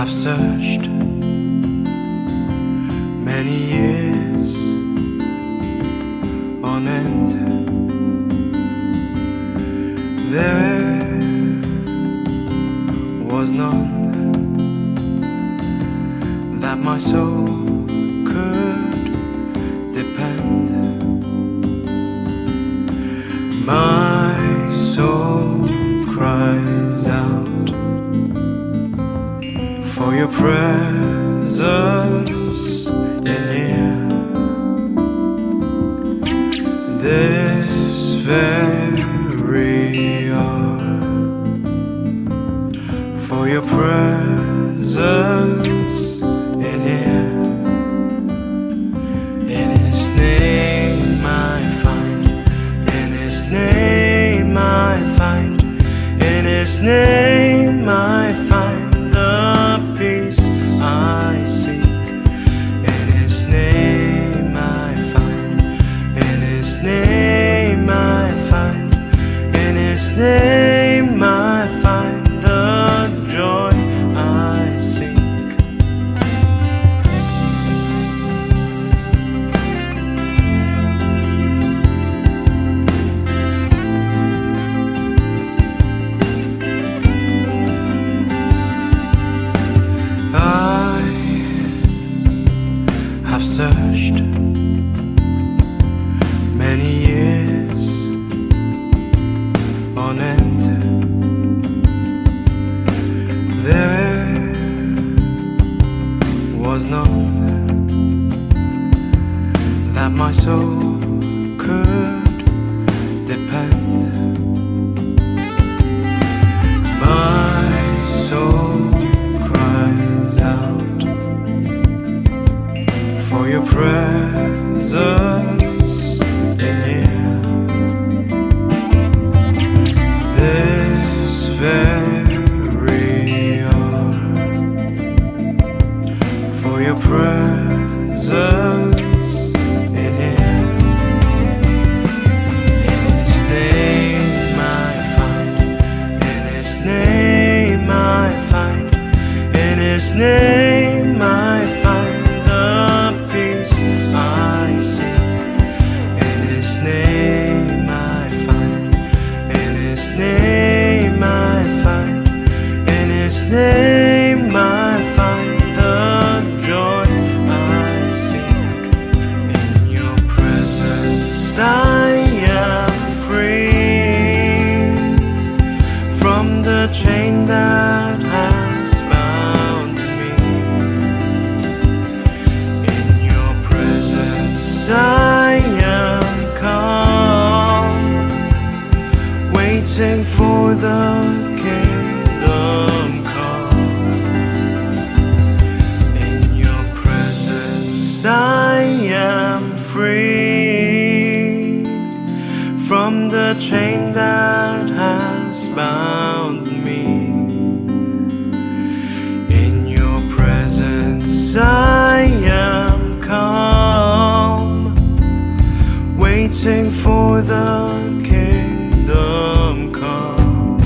I've searched many years on end. There was none that my soul could depend. My soul cries out for your presence in here. This very hour, for your presence in here. In His name I find, in His name I find, in His name I find the peace I seek. In His name I find, in His name I find, in His name I find the joy I seek. I have searched many years on end. There was none that my soul could depend. My soul cries out for your presence in here. This very hour, for your presence in here. In His name I find, in His name I find, in His name I find the peace I seek. In His name I find, in His name I find, in His name I find the joy I seek. In your presence I am free from the chain that has bound me. In your presence I am calm, waiting for the kingdom come. In your presence I am free from the chain that has bound me. In your presence I am calm, waiting for the kingdom come.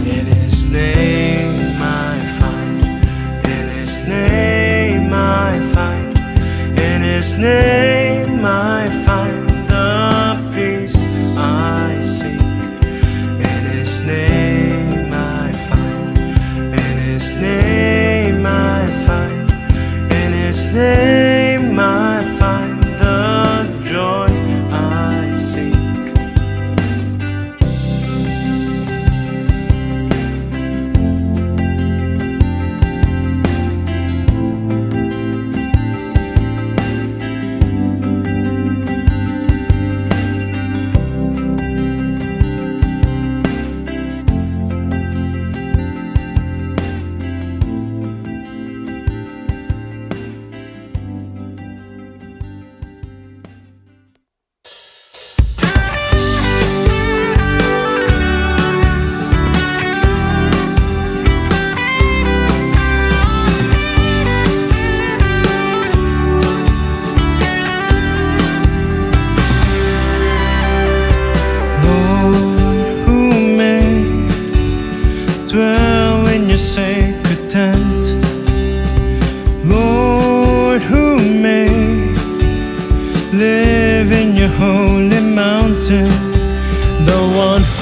In His name I find, in His name I find, in His name I find the peace I seek.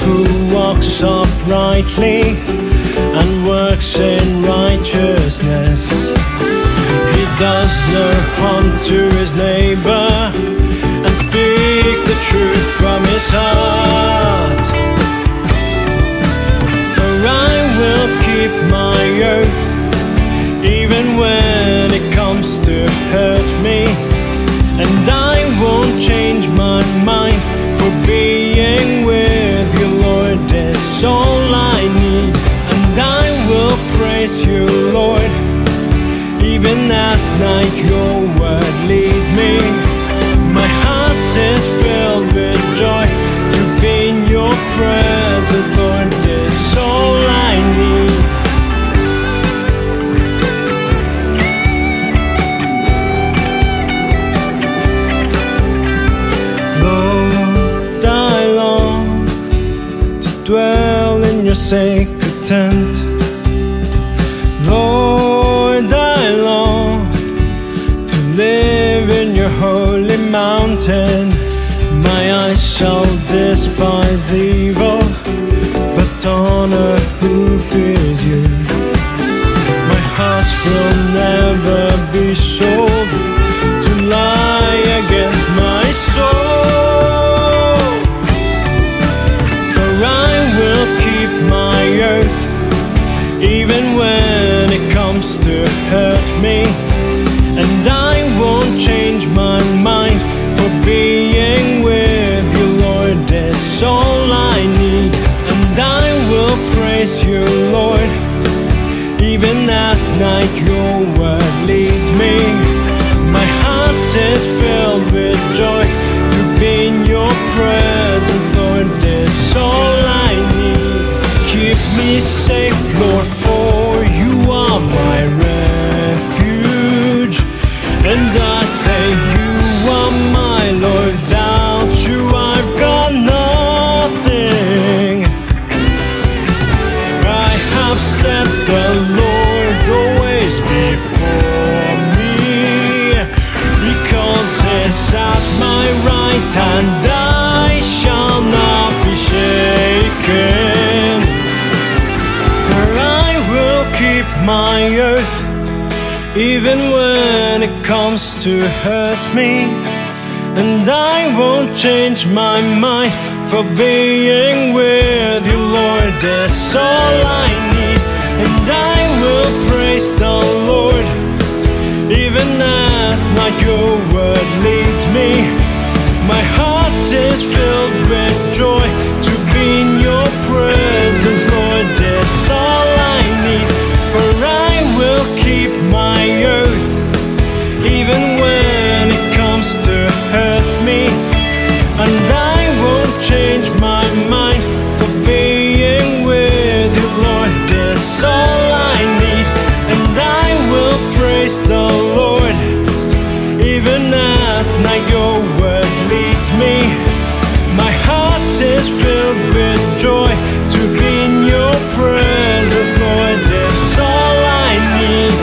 who walks uprightly and works in righteousness. He does no harm to his neighbor and speaks the truth from his heart. For I will keep my oath, even when it comes to hurt me, and I won't change my mind, for being with you, Lord, is all I need. And I will praise you, Lord, even at night your word leads me. My heart is filled with joy to be in your presence, Lord, is all I need. Lord, I long to dwell in your sacred tent. Lord, I long to live in your holy mountain. My eyes shall despise evil, but honor who fears you. My heart will never be sold to lie against my soul. For I will keep my oath, even when it comes to hurt me, and I won't change my mind, for being with you, Lord, is all I need. And I will praise you, Lord, even at night your word leads me. My heart is filled with joy to be in your presence, Lord, is all I need. Keep me safe, Lord, for you are my refuge. And I say you are my Lord, without you I've got nothing. I have set the Lord always before me, because he's at my right hand, I shall not be shaken. For I will keep my oath, even when it comes to hurt me, and I won't change my mind, for being with you, Lord, is all I need. And I will praise the Lord, even at night your word leads me. My heart is filled with joy to be in your presence, Lord, is all I need. For I will keep my oath, even when it comes to hurt me, and I won't change my mind, for being with you, Lord, is all I need. And I will praise the Lord, even at night your word leads me. My heart is filled with joy to be in your presence, Lord, is all I need.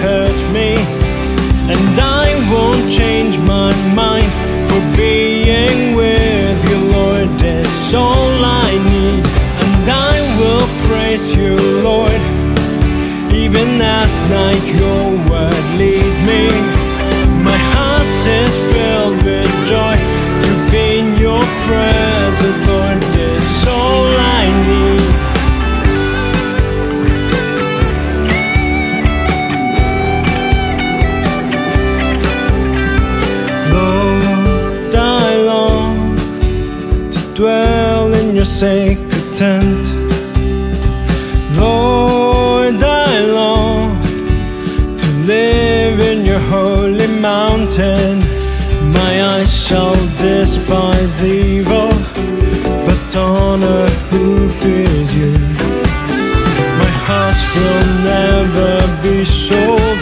Hurt me, and I won't change my mind, for being with you, Lord, is all I need. And I will praise you, Lord, even at night your word leads me. My heart is filled with joy to be in your presence, Lord, is all I need. Dwell in your sacred tent. Lord, I long to live in your holy mountain. My eyes shall despise evil, but honor who fears you. My heart will never be sold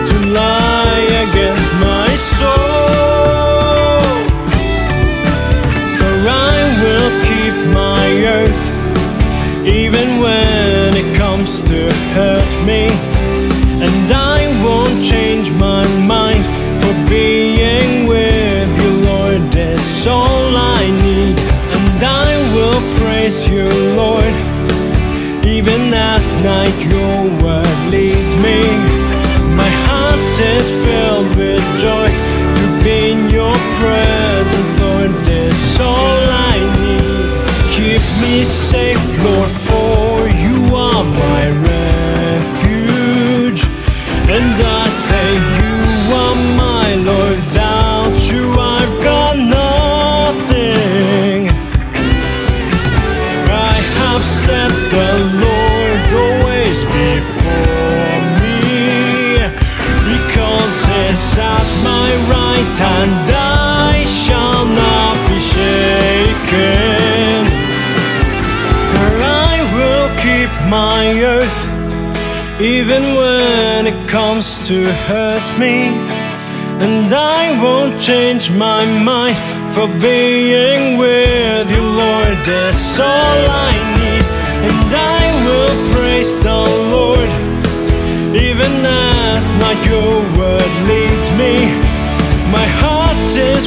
to lie against my soul. For I will keep my oath, even when it comes to hurt me. And I won't change my mind, for being with you, Lord, is all I need. And I will praise you, Lord, even at night your word leads me. My heart is filled with joy to be in your presence, Lord, is all I need. Keep me safe, Lord, for you are my refuge. And I say you are my Lord, without you I've got nothing. I have set the Lord always before me, because he's at my right hand, I shall not be shaken. For I will keep my oath, even when it comes to hurt me. And I won't change my mind, for being with you, Lord, is all I need. And I will praise the Lord, even at night your word leads me. My heart is